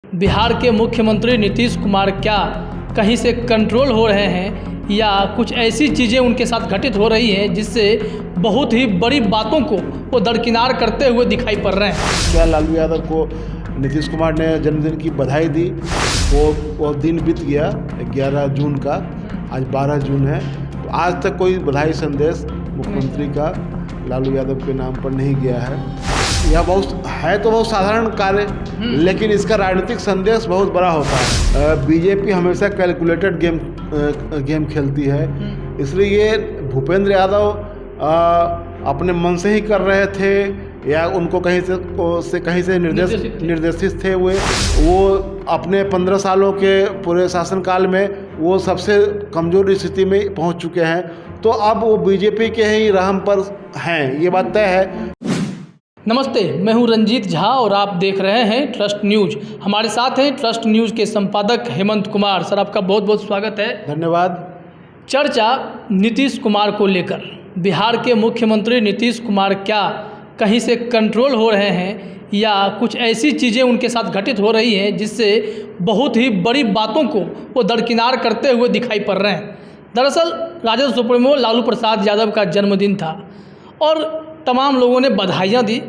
बिहार के मुख्यमंत्री नीतीश कुमार क्या कहीं से कंट्रोल हो रहे हैं या कुछ ऐसी चीज़ें उनके साथ घटित हो रही हैं जिससे बहुत ही बड़ी बातों को वो दरकिनार करते हुए दिखाई पड़ रहे हैं। क्या लालू यादव को नीतीश कुमार ने जन्मदिन की बधाई दी, वो दिन बीत गया 11 जून का, आज 12 जून है। तो आज तक कोई बधाई संदेश मुख्यमंत्री का लालू यादव के नाम पर नहीं गया है। यह बहुत साधारण कार्य, लेकिन इसका राजनीतिक संदेश बहुत बड़ा होता है। बीजेपी हमेशा कैलकुलेटेड गेम खेलती है, इसलिए ये भूपेंद्र यादव अपने मन से ही कर रहे थे या उनको कहीं से निर्देशित थे। वो अपने 15 सालों के पूरे शासनकाल में वो सबसे कमज़ोर स्थिति में पहुंच चुके हैं। तो अब वो बीजेपी के ही रहम पर हैं, ये बात तय है। नमस्ते, मैं हूं रंजीत झा और आप देख रहे हैं ट्रस्ट न्यूज़। हमारे साथ हैं ट्रस्ट न्यूज़ के संपादक हेमंत कुमार। सर, आपका बहुत बहुत स्वागत है। धन्यवाद। चर्चा नीतीश कुमार को लेकर, बिहार के मुख्यमंत्री नीतीश कुमार क्या कहीं से कंट्रोल हो रहे हैं या कुछ ऐसी चीज़ें उनके साथ घटित हो रही हैं जिससे बहुत ही बड़ी बातों को वो दरकिनार करते हुए दिखाई पड़ रहे हैं। दरअसल राजद सुप्रीमो लालू प्रसाद यादव का जन्मदिन था और तमाम लोगों ने बधाइयाँ दी।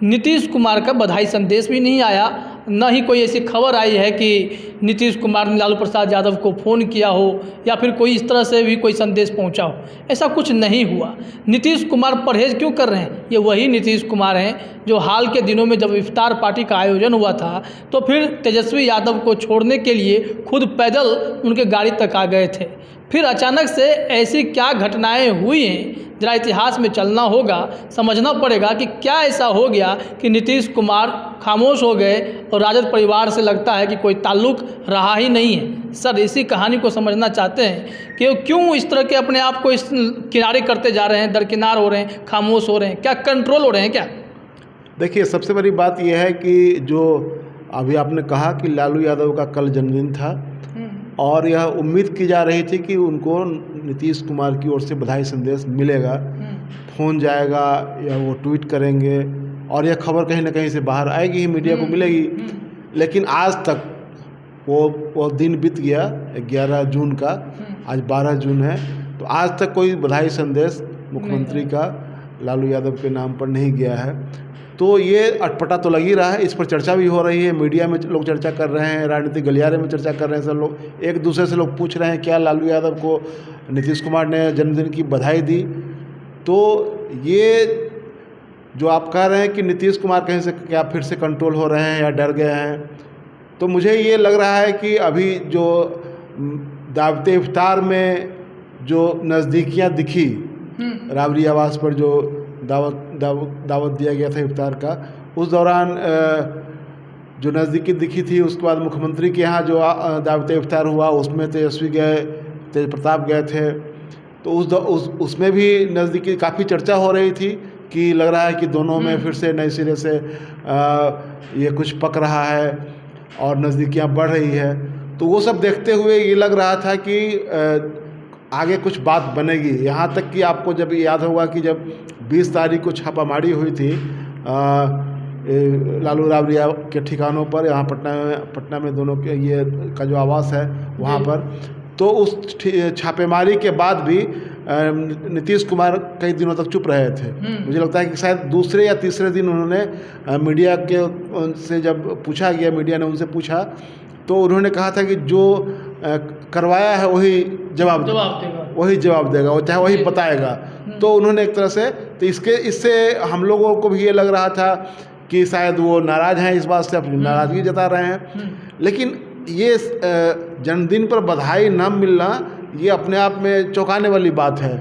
नीतीश कुमार का बधाई संदेश भी नहीं आया, न ही कोई ऐसी खबर आई है कि नीतीश कुमार ने लालू प्रसाद यादव को फ़ोन किया हो या फिर कोई इस तरह से भी कोई संदेश पहुंचा हो। ऐसा कुछ नहीं हुआ। नीतीश कुमार परहेज क्यों कर रहे हैं? ये वही नीतीश कुमार हैं जो हाल के दिनों में जब इफ्तार पार्टी का आयोजन हुआ था तो फिर तेजस्वी यादव को छोड़ने के लिए खुद पैदल उनके गाड़ी तक आ गए थे। फिर अचानक से ऐसी क्या घटनाएं हुई हैं, जरा इतिहास में चलना होगा, समझना पड़ेगा कि क्या ऐसा हो गया कि नीतीश कुमार खामोश हो गए और राजद परिवार से लगता है कि कोई ताल्लुक़ रहा ही नहीं है। सर, इसी कहानी को समझना चाहते हैं कि क्यों इस तरह के अपने आप को इस किनारे करते जा रहे हैं, दरकिनार हो रहे हैं, खामोश हो रहे हैं, क्या कंट्रोल हो रहे हैं क्या? देखिए, सबसे बड़ी बात यह है कि जो अभी आपने कहा कि लालू यादव का कल जन्मदिन था और यह उम्मीद की जा रही थी कि उनको नीतीश कुमार की ओर से बधाई संदेश मिलेगा, फ़ोन जाएगा या वो ट्वीट करेंगे और यह खबर कहीं ना कहीं से बाहर आएगी ही, मीडिया को मिलेगी। लेकिन आज तक वो दिन बीत गया 11 जून का, आज 12 जून है। तो आज तक कोई बधाई संदेश मुख्यमंत्री का लालू यादव के नाम पर नहीं गया है। तो ये अटपटा तो लग ही रहा है, इस पर चर्चा भी हो रही है, मीडिया में लोग चर्चा कर रहे हैं, राजनीतिक गलियारे में चर्चा कर रहे हैं। सब लोग एक दूसरे से लोग पूछ रहे हैं क्या लालू यादव को नीतीश कुमार ने जन्मदिन की बधाई दी। तो ये जो आप कह रहे हैं कि नीतीश कुमार कहीं से क्या फिर से कंट्रोल हो रहे हैं या डर गए हैं, तो मुझे ये लग रहा है कि अभी जो दावते इफ्तार में जो नज़दीकियाँ दिखी, राबरी आवास पर जो दावत दिया गया था इफ्तार का, उस दौरान जो नज़दीकी दिखी थी, उसके बाद मुख्यमंत्री के यहाँ जो दावत इफ्तार हुआ उसमें तेजस्वी गए, तेज प्रताप गए थे। तो उसमें भी नज़दीकी काफ़ी चर्चा हो रही थी कि लग रहा है कि दोनों में फिर से नए सिरे से ये कुछ पक रहा है और नज़दीकियाँ बढ़ रही है। तो वो सब देखते हुए ये लग रहा था कि आगे कुछ बात बनेगी। यहाँ तक कि आपको जब याद होगा कि जब 20 तारीख को छापामारी हुई थी लालू राबरिया के ठिकानों पर, यहाँ पटना में दोनों के ये का जो आवास है वहाँ पर, तो उस छापेमारी के बाद भी नीतीश कुमार कई दिनों तक चुप रहे थे। मुझे लगता है कि शायद दूसरे या तीसरे दिन उन्होंने मीडिया के से जब पूछा गया, मीडिया ने उनसे पूछा, तो उन्होंने कहा था कि जो करवाया है वही जवाब देगा, वो चाहे वही बताएगा। तो उन्होंने एक तरह से, तो इससे हम लोगों को भी ये लग रहा था कि शायद वो नाराज़ हैं, इस बात से अपनी नाराज़गी जता रहे हैं। लेकिन ये जन्मदिन पर बधाई न मिलना ये अपने आप में चौंकाने वाली बात है।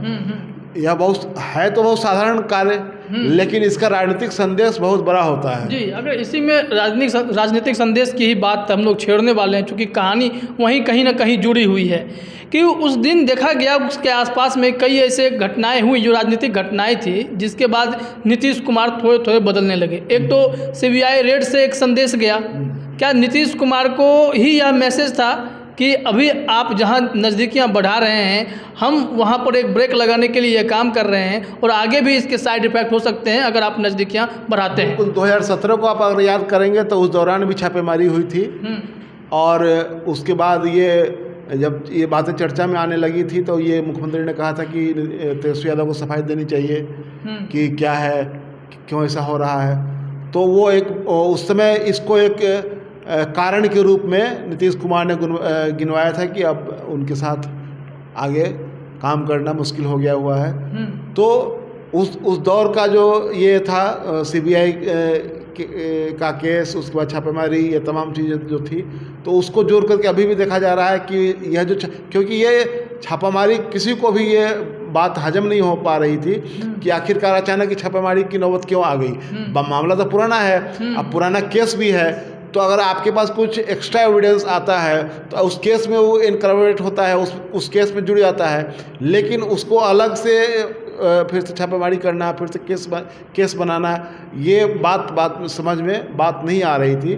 यह बहुत साधारण कार्य, लेकिन इसका राजनीतिक संदेश बहुत बड़ा होता है। जी, अगर इसी में राजनीतिक संदेश की ही बात हम लोग छेड़ने वाले हैं, क्योंकि कहानी वहीं कहीं ना कहीं जुड़ी हुई है कि उस दिन देखा गया उसके आसपास में कई ऐसे घटनाएं हुई जो राजनीतिक घटनाएं थी, जिसके बाद नीतीश कुमार थोड़े थोड़े बदलने लगे। एक तो CBI रेड से एक संदेश गया, क्या नीतीश कुमार को ही यह मैसेज था कि अभी आप जहां नज़दीकियां बढ़ा रहे हैं, हम वहां पर एक ब्रेक लगाने के लिए ये काम कर रहे हैं और आगे भी इसके साइड इफ़ेक्ट हो सकते हैं अगर आप नज़दीकियां बढ़ाते हैं। बिल्कुल, 2017 को आप अगर याद करेंगे तो उस दौरान भी छापेमारी हुई थी और उसके बाद ये जब ये बातें चर्चा में आने लगी थी तो ये मुख्यमंत्री ने कहा था कि तेजस्वी यादव को सफाई देनी चाहिए कि क्या है, क्यों ऐसा हो रहा है। तो वो एक उस समय इसको एक कारण के रूप में नीतीश कुमार ने गिनवाया था कि अब उनके साथ आगे काम करना मुश्किल हो गया हुआ है। तो उस दौर का जो ये था सीबीआई का केस, उसके बाद छापेमारी, ये तमाम चीज़ें जो थी, तो उसको जोड़ करके अभी भी देखा जा रहा है कि यह जो क्योंकि ये छापामारी किसी को भी ये बात हजम नहीं हो पा रही थी कि आखिरकार अचानक ही छापेमारी की नौबत क्यों आ गई। मामला तो पुराना है, अब पुराना केस भी है, तो अगर आपके पास कुछ एक्स्ट्रा एविडेंस आता है तो उस केस में वो इनकॉर्पोरेट होता है, उस केस में जुड़ जाता है। लेकिन उसको अलग से फिर से छापेमारी करना, फिर से केस बनाना, ये बात समझ में बात नहीं आ रही थी।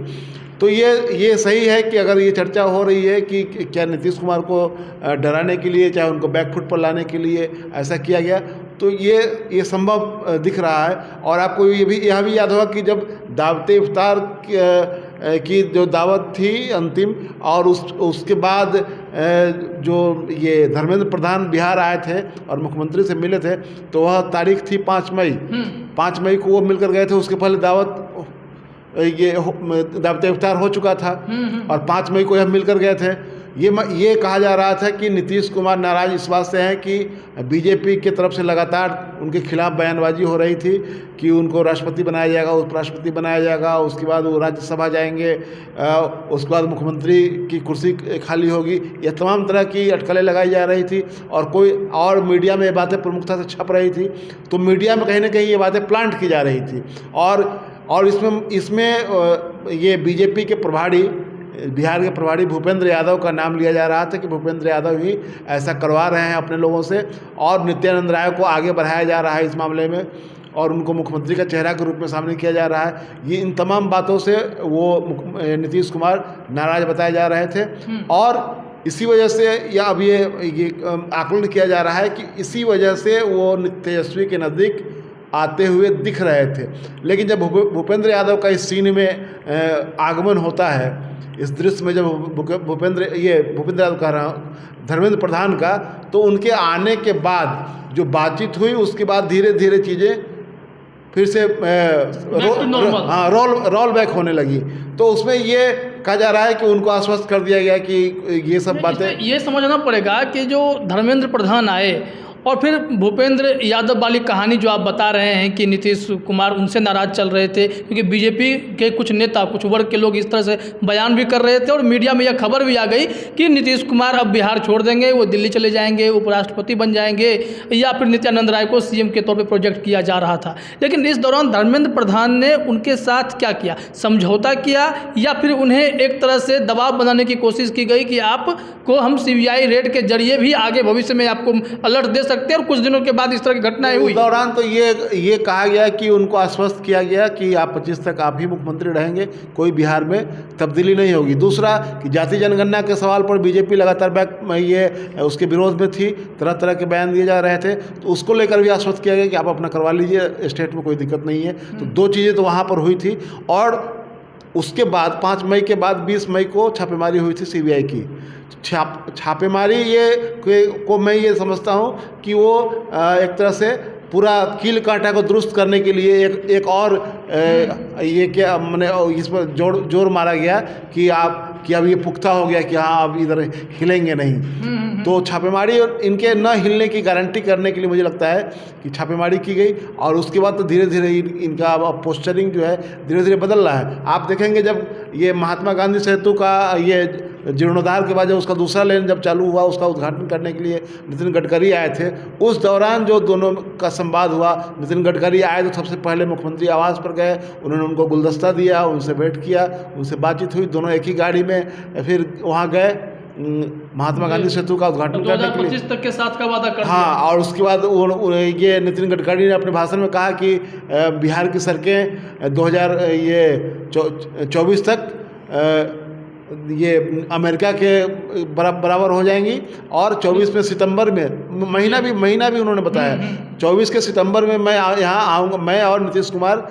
तो ये सही है कि अगर ये चर्चा हो रही है कि क्या नीतीश कुमार को डराने के लिए, चाहे उनको बैकफुट पर लाने के लिए ऐसा किया गया, तो ये संभव दिख रहा है। और आपको यह भी याद होगा कि जब दावते इफ्तार की जो दावत थी अंतिम, और उसके बाद जो ये धर्मेंद्र प्रधान बिहार आए थे और मुख्यमंत्री से मिले थे, तो वह तारीख थी 5 मई। 5 मई को वो मिलकर गए थे, उसके पहले दावत इफ्तार हो चुका था और 5 मई को यह मिलकर गए थे। ये कहा जा रहा था कि नीतीश कुमार नाराज इस बात से हैं कि बीजेपी की तरफ से लगातार उनके खिलाफ बयानबाजी हो रही थी कि उनको राष्ट्रपति बनाया जाएगा, उपराष्ट्रपति बनाया जाएगा, उसके बाद वो राज्यसभा जाएंगे, उसके बाद मुख्यमंत्री की कुर्सी खाली होगी। यह तमाम तरह की अटकलें लगाई जा रही थी और मीडिया में ये बातें प्रमुखता से छप रही थी। तो मीडिया में कहीं ना कहीं ये बातें प्लांट की जा रही थी और इसमें ये बीजेपी के प्रभारी, बिहार के प्रभारी भूपेंद्र यादव का नाम लिया जा रहा था कि भूपेंद्र यादव ही ऐसा करवा रहे हैं अपने लोगों से, और नित्यानंद राय को आगे बढ़ाया जा रहा है इस मामले में और उनको मुख्यमंत्री का चेहरा के रूप में सामने किया जा रहा है। ये इन तमाम बातों से वो नीतीश कुमार नाराज बताए जा रहे थे और इसी वजह से या अब ये आकलन किया जा रहा है कि इसी वजह से वो तेजस्वी के नज़दीक आते हुए दिख रहे थे। लेकिन जब भूपेंद्र यादव का इस सीन में आगमन होता है, इस दृश्य में जब भूपेंद्र यादव कह रहा हूँ, धर्मेंद्र प्रधान का, तो उनके आने के बाद जो बातचीत हुई, उसके बाद धीरे धीरे चीज़ें फिर से रोल बैक होने लगी। तो उसमें ये कहा जा रहा है कि उनको आश्वस्त कर दिया गया कि ये सब बातें, ये समझना पड़ेगा कि जो धर्मेंद्र प्रधान आए और फिर भूपेंद्र यादव वाली कहानी जो आप बता रहे हैं कि नीतीश कुमार उनसे नाराज़ चल रहे थे क्योंकि बीजेपी के कुछ नेता, कुछ वर्ग के लोग इस तरह से बयान भी कर रहे थे और मीडिया में यह खबर भी आ गई कि नीतीश कुमार अब बिहार छोड़ देंगे, वो दिल्ली चले जाएंगे, उपराष्ट्रपति बन जाएंगे, या फिर नित्यानंद राय को सीएम के तौर पर प्रोजेक्ट किया जा रहा था। लेकिन इस दौरान धर्मेंद्र प्रधान ने उनके साथ क्या किया? समझौता किया या फिर उन्हें एक तरह से दबाव बनाने की कोशिश की गई कि आपको हम सीबीआई रेड के जरिए भी आगे भविष्य में आपको अलर्ट दे सकते हैं, और कुछ दिनों के बाद इस तरह की घटनाएं हुई। उस दौरान तो ये कहा गया कि उनको आश्वस्त किया गया कि आप 25 तक आप ही मुख्यमंत्री रहेंगे, कोई बिहार में तब्दीली नहीं होगी। दूसरा कि जाति जनगणना के सवाल पर बीजेपी लगातार उसके विरोध में थी, तरह तरह के बयान दिए जा रहे थे, तो उसको लेकर भी आश्वस्त किया गया कि आप अपना करवा लीजिए, स्टेट में कोई दिक्कत नहीं है। तो दो चीज़ें तो वहाँ पर हुई थी। और उसके बाद 5 मई के बाद 20 मई को छापेमारी हुई थी सीबीआई की। छापेमारी को मैं ये समझता हूँ कि वो एक तरह से पूरा कील कांटा को दुरुस्त करने के लिए एक और ये क्या मैंने इस पर जोर मारा गया कि अब ये पुख्ता हो गया कि हाँ अब इधर हिलेंगे नहीं। तो छापेमारी इनके न हिलने की गारंटी करने के लिए मुझे लगता है कि छापेमारी की गई और उसके बाद तो धीरे धीरे इनका पोस्चरिंग जो है धीरे धीरे बदल रहा है। आप देखेंगे जब ये महात्मा गांधी सेतु का ये जीर्णोद्धार के बाद जब उसका दूसरा लेन जब चालू हुआ, उसका उद्घाटन करने के लिए नितिन गडकरी आए थे, उस दौरान जो दोनों का संवाद हुआ, नितिन गडकरी आए तो सबसे पहले मुख्यमंत्री आवास पर गए, उन्होंने उनको गुलदस्ता दिया, उनसे भेंट किया, उनसे बातचीत हुई, दोनों एक ही गाड़ी में फिर वहाँ गए महात्मा गांधी सेतु का उद्घाटन करने के लिए। 2025 तक के साथ का वादा कर हाँ, और उसके बाद ये नितिन गडकरी ने अपने भाषण में कहा कि बिहार की सड़कें 2024 तक ये अमेरिका के बराबर हो जाएंगी। और 24 में सितंबर में महीना भी उन्होंने बताया, 24 के सितंबर में मैं यहाँ आऊँगा, मैं और नीतीश कुमार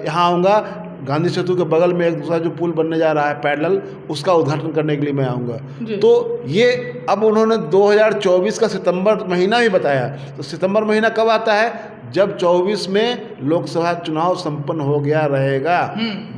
यहाँ आऊँगा। गांधी सेतु के बगल में एक दूसरा जो पुल बनने जा रहा है पैरेलल, उसका उद्घाटन करने के लिए मैं आऊँगा। तो ये अब उन्होंने 2024 का सितंबर महीना भी बताया। तो सितंबर महीना कब आता है? जब 24 में लोकसभा चुनाव संपन्न हो गया रहेगा।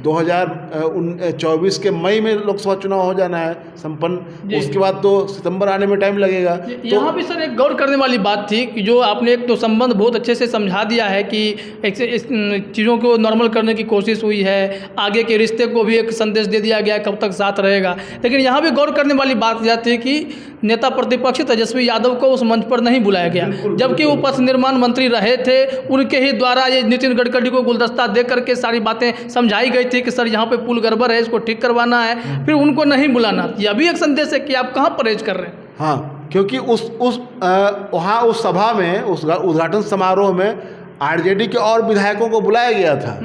2024 के मई में लोकसभा चुनाव हो जाना है संपन्न, उसके बाद तो सितंबर आने में टाइम लगेगा। यहाँ भी सर एक गौर करने वाली बात थी कि जो आपने एक तो संबंध बहुत अच्छे से समझा दिया है कि इस चीज़ों को नॉर्मल करने की कोशिश हुई है, आगे के रिश्ते को भी एक संदेश दे दिया गया कब तक साथ रहेगा। लेकिन यहाँ भी गौर करने वाली बात यह थी कि नेता प्रतिपक्ष तेजस्वी यादव को उस मंच पर नहीं बुलाया गया, जबकि वो पथ निर्माण मंत्री रहे थे। उनके ही द्वारा ये नितिन गडकरी को गुलदस्ता दे करके सारी बातें समझाई गई थी कि सर यहाँ पे पुल गड़बड़ है, इसको ठीक करवाना है, फिर उनको नहीं बुलाना। यह भी एक संदेश है कि आप कहाँ परहेज कर रहे हैं। हाँ, क्योंकि वहाँ उस सभा में, उस उद्घाटन समारोह में आरजेडी के और विधायकों को बुलाया गया था,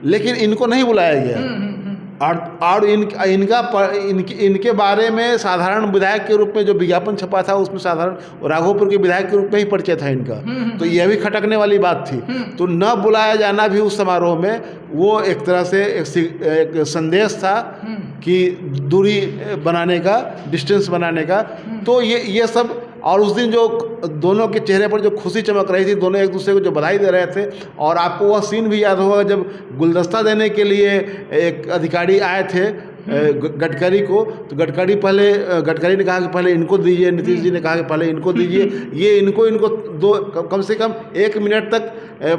लेकिन इनको नहीं बुलाया गया। और इनके बारे में साधारण विधायक के रूप में जो विज्ञापन छपा था, उसमें साधारण राघोपुर के विधायक के रूप में ही परिचय था इनका। तो यह भी खटकने वाली बात थी। तो न बुलाया जाना भी उस समारोह में वो एक तरह से एक संदेश था कि दूरी बनाने का, डिस्टेंस बनाने का। तो ये सब, और उस दिन जो दोनों के चेहरे पर जो खुशी चमक रही थी, दोनों एक दूसरे को जो बधाई दे रहे थे। और आपको वह सीन भी याद होगा जब गुलदस्ता देने के लिए एक अधिकारी आए थे गडकरी को, तो गडकरी ने कहा कि पहले इनको दीजिए, नीतीश जी ने कहा कि पहले इनको दीजिए। ये इनको दो कम से कम 1 मिनट तक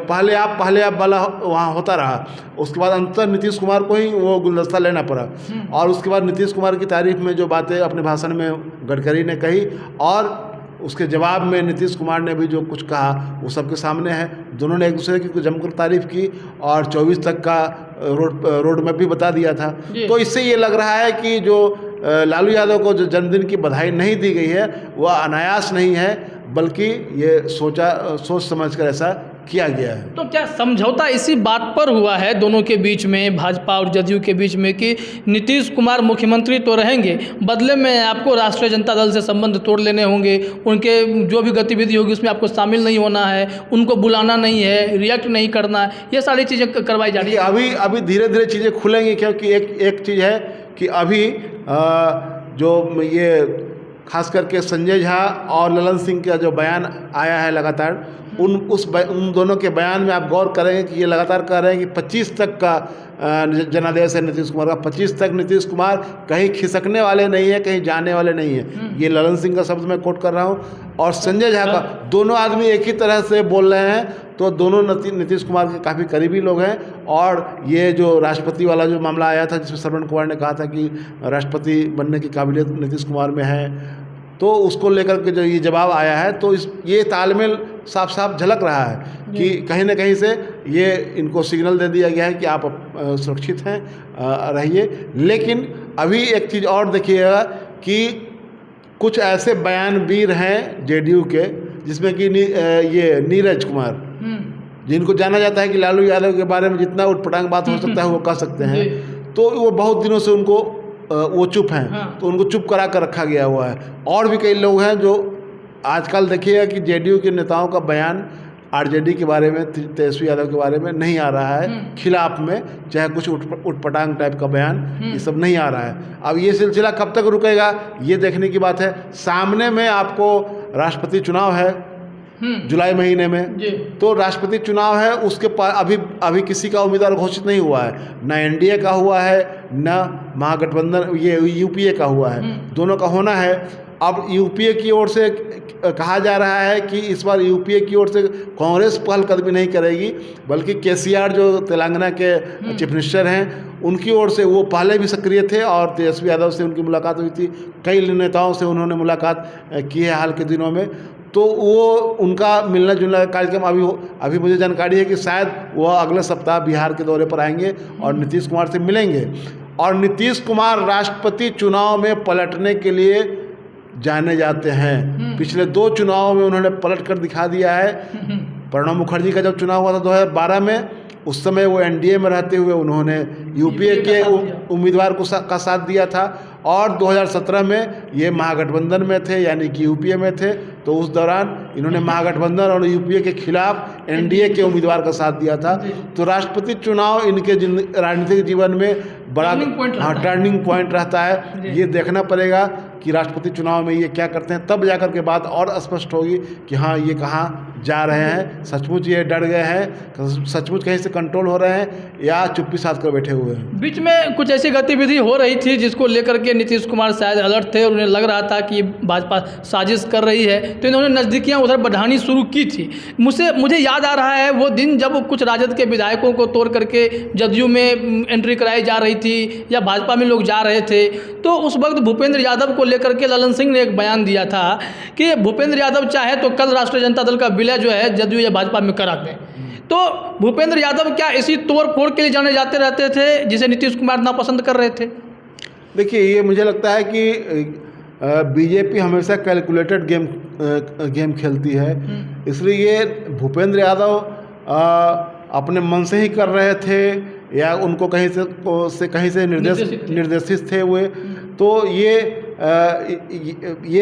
पहले आप वाला वहाँ होता रहा। उसके बाद अंतर नीतीश कुमार को ही वो गुलदस्ता लेना पड़ा। और उसके बाद नीतीश कुमार की तारीफ में जो बातें अपने भाषण में गडकरी ने कही, और उसके जवाब में नीतीश कुमार ने भी जो कुछ कहा वो सबके सामने है। दोनों ने एक दूसरे की जमकर तारीफ की और 24 तक का रोड मैप भी बता दिया था। तो इससे ये लग रहा है कि जो लालू यादव को जो जन्मदिन की बधाई नहीं दी गई है वह अनायास नहीं है, बल्कि ये सोच समझ कर ऐसा किया गया है। तो क्या समझौता इसी बात पर हुआ है दोनों के बीच में, भाजपा और जदयू के बीच में, कि नीतीश कुमार मुख्यमंत्री तो रहेंगे, बदले में आपको राष्ट्रीय जनता दल से संबंध तोड़ लेने होंगे, उनके जो भी गतिविधि होगी उसमें आपको शामिल नहीं होना है, उनको बुलाना नहीं है, रिएक्ट नहीं करना है, ये सारी चीज़ें करवाई जा रही है। अभी धीरे धीरे चीज़ें खुलेंगी, क्योंकि एक चीज़ है कि अभी जो ये खास करके संजय झा और ललन सिंह का जो बयान आया है लगातार, उन दोनों के बयान में आप गौर करेंगे कि ये लगातार कह रहे हैं कि 25 तक का जनादेश है नीतीश कुमार का। 25 तक नीतीश कुमार कहीं खिसकने वाले नहीं है, कहीं जाने वाले नहीं है। ये ललन सिंह का शब्द मैं कोट कर रहा हूँ, और संजय झा का। दोनों आदमी एक ही तरह से बोल रहे हैं, तो दोनों नीतीश कुमार के काफ़ी करीबी लोग हैं। और ये जो राष्ट्रपति वाला जो मामला आया था, जिसमें श्रवण कुमार ने कहा था कि राष्ट्रपति बनने की काबिलियत नीतीश कुमार में है, तो उसको लेकर के जो ये जवाब आया है, तो ये तालमेल साफ साफ झलक रहा है कि कहीं ना कहीं से ये इनको सिग्नल दे दिया गया है कि आप सुरक्षित हैं, रहिए। लेकिन अभी एक चीज़ और देखिएगा कि कुछ ऐसे बयानवीर हैं जेडीयू के, जिसमें कि ये नीरज कुमार, जिनको जाना जाता है कि लालू यादव के बारे में जितना उटपटांग बात हो सकता है वो कह सकते हैं, तो वो बहुत दिनों से उनको वो चुप हैं। तो उनको चुप करा कर रखा गया हुआ है। और भी कई लोग हैं जो आजकल देखिएगा कि जेडीयू के नेताओं का बयान आरजेडी के बारे में, तेजस्वी यादव के बारे में नहीं आ रहा है खिलाफ में, चाहे कुछ उटपटांग टाइप का बयान, ये सब नहीं आ रहा है। अब ये सिलसिला कब तक रुकेगा ये देखने की बात है। सामने में आपको राष्ट्रपति चुनाव है जुलाई महीने में, तो राष्ट्रपति चुनाव है, उसके अभी किसी का उम्मीदवार घोषित नहीं हुआ है, न एनडीए का हुआ है, न महागठबंधन ये यूपीए का हुआ है, दोनों का होना है। अब यूपीए की ओर से कहा जा रहा है कि इस बार यूपीए की ओर से कांग्रेस पहलकदमी नहीं करेगी, बल्कि केसीआर जो तेलंगाना के चीफ मिनिस्टर हैं, उनकी ओर से, वो पहले भी सक्रिय थे और तेजस्वी यादव से उनकी मुलाकात हुई थी, कई नेताओं से उन्होंने मुलाकात की है हाल के दिनों में। तो वो उनका मिलना जुलना कार्यक्रम अभी मुझे जानकारी है कि शायद वह अगले सप्ताह बिहार के दौरे पर आएंगे और नीतीश कुमार से मिलेंगे। और नीतीश कुमार राष्ट्रपति चुनाव में पलटने के लिए जाने जाते हैं। पिछले 2 चुनावों में उन्होंने पलट कर दिखा दिया है। प्रणब मुखर्जी का जब चुनाव हुआ था 2012 में, उस समय वो एनडीए में रहते हुए उन्होंने यूपीए के उम्मीदवार का साथ दिया था, और 2017 में ये महागठबंधन में थे, यानी कि यूपीए में थे। तो उस दौरान इन्होंने महागठबंधन और यूपीए के खिलाफ एनडीए के उम्मीदवार का साथ दिया था। तो राष्ट्रपति चुनाव इनके राजनीतिक जीवन में बड़ा टर्निंग पॉइंट रहता है। ये देखना पड़ेगा कि राष्ट्रपति चुनाव में ये क्या करते हैं, तब जाकर के बात और स्पष्ट होगी कि हाँ ये कहाँ जा रहे हैं, सचमुच ये डर गए हैं, सचमुच कहीं से कंट्रोल हो रहे हैं, या चुप्पी साध कर बैठे हुए हैं। बीच में कुछ ऐसी गतिविधि हो रही थी जिसको लेकर के नीतीश कुमार शायद अलर्ट थे और उन्हें लग रहा था कि भाजपा साजिश कर रही है, तो इन्होंने नज़दीकियाँ उधर बढ़ानी शुरू की थी। मुझे याद आ रहा है वो दिन जब कुछ राजद के विधायकों को तोड़ करके जदयू में एंट्री कराई जा रही थी या भाजपा में लोग जा रहे थे, तो उस वक्त भूपेंद्र यादव को लेकर के ललन सिंह ने एक बयान दिया था कि भूपेंद्र यादव चाहे तो कल राष्ट्रीय जनता दल का विलय जो है जदयू या भाजपा में करा दें। तो भूपेंद्र यादव क्या इसी तोड़ फोड़ के लिए जाने जाते रहते थे जिसे नीतीश कुमार नापसंद कर रहे थे? देखिए, ये मुझे लगता है कि बीजेपी हमेशा कैलकुलेटेड गेम खेलती है, इसलिए ये भूपेंद्र यादव अपने मन से ही कर रहे थे या उनको कहीं से निर्देशित थे हुए। तो ये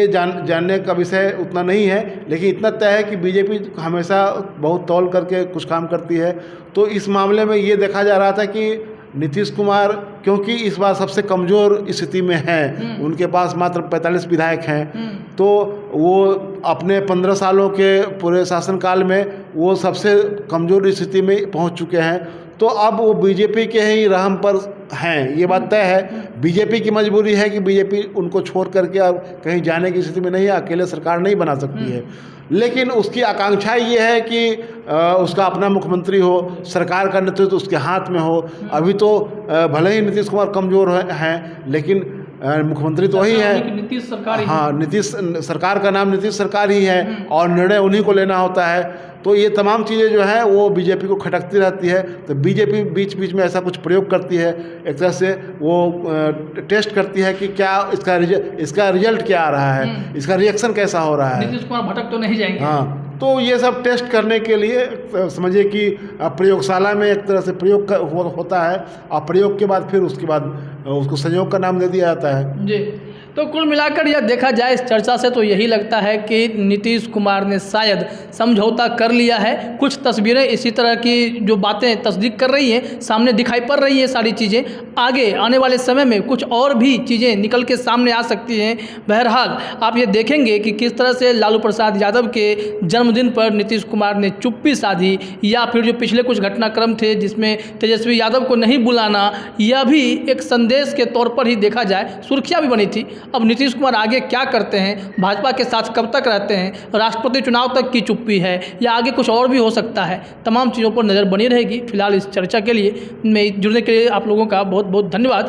जानने का विषय उतना नहीं है, लेकिन इतना तय है कि बीजेपी हमेशा बहुत तौल करके कुछ काम करती है। तो इस मामले में ये देखा जा रहा था कि नीतीश कुमार क्योंकि इस बार सबसे कमज़ोर स्थिति में हैं, उनके पास मात्र 45 विधायक हैं, तो वो अपने 15 सालों के पूरे शासनकाल में वो सबसे कमज़ोर स्थिति में पहुंच चुके हैं। तो अब वो बीजेपी के ही रहम पर हैं, ये बात तय है। बीजेपी की मजबूरी है कि बीजेपी उनको छोड़ करके अब कहीं जाने की स्थिति में नहीं है, अकेले सरकार नहीं बना सकती है। लेकिन उसकी आकांक्षा ये है कि उसका अपना मुख्यमंत्री हो, सरकार का नेतृत्व उसके हाथ में हो। अभी तो भले ही नीतीश कुमार कमज़ोर हैं, लेकिन मुख्यमंत्री तो वही है। नीतीश सरकार, हाँ, नीतीश सरकार का नाम नीतीश सरकार ही है और निर्णय उन्हीं को लेना होता है। तो ये तमाम चीज़ें जो है वो बीजेपी को खटकती रहती है। तो बीजेपी बीच बीच में ऐसा कुछ प्रयोग करती है, एक तरह से वो टेस्ट करती है कि क्या इसका रिजल्ट क्या आ रहा है, इसका रिएक्शन कैसा हो रहा है। नीतीश कुमार भटक तो नहीं जाएंगे। हाँ, तो ये सब टेस्ट करने के लिए समझिए कि प्रयोगशाला में एक तरह से प्रयोग होता है, और प्रयोग के बाद फिर उसके बाद उसको संयोग का नाम दे दिया जाता है। जी, तो कुल मिलाकर यह देखा जाए इस चर्चा से तो यही लगता है कि नीतीश कुमार ने शायद समझौता कर लिया है। कुछ तस्वीरें इसी तरह की जो बातें तस्दीक कर रही हैं, सामने दिखाई पड़ रही हैं सारी चीज़ें। आगे आने वाले समय में कुछ और भी चीज़ें निकल के सामने आ सकती हैं। बहरहाल आप ये देखेंगे कि किस तरह से लालू प्रसाद यादव के जन्मदिन पर नीतीश कुमार ने चुप्पी साधी, या फिर जो पिछले कुछ घटनाक्रम थे जिसमें तेजस्वी यादव को नहीं बुलाना, यह भी एक संदेश के तौर पर ही देखा जाए। सुर्खियाँ भी बनी थी। अब नीतीश कुमार आगे क्या करते हैं, भाजपा के साथ कब तक रहते हैं, राष्ट्रपति चुनाव तक की चुप्पी है या आगे कुछ और भी हो सकता है, तमाम चीज़ों पर नज़र बनी रहेगी। फिलहाल इस चर्चा के लिए जुड़ने के लिए आप लोगों का बहुत बहुत धन्यवाद।